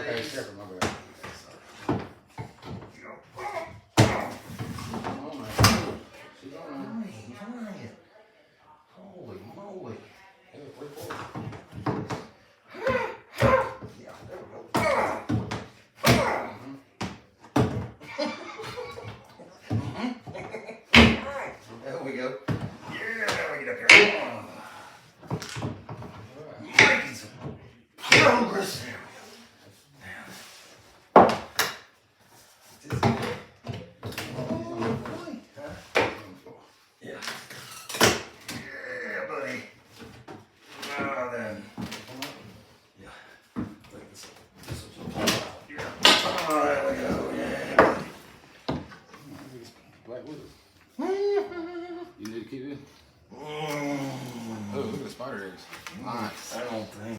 Okay, careful, my bad. She's on Giant. Holy moly. Hey, wait for it. Yeah, there we go. There we go. Yeah, we get up here. Making some progress here. Yeah. Yeah, buddy. Now then. Yeah. Look at this. This will jump out. Yeah. Oh, there we go. Yeah, buddy. Black with us. You need to keep it? Oh, look at the spider eggs. Nice. I don't think.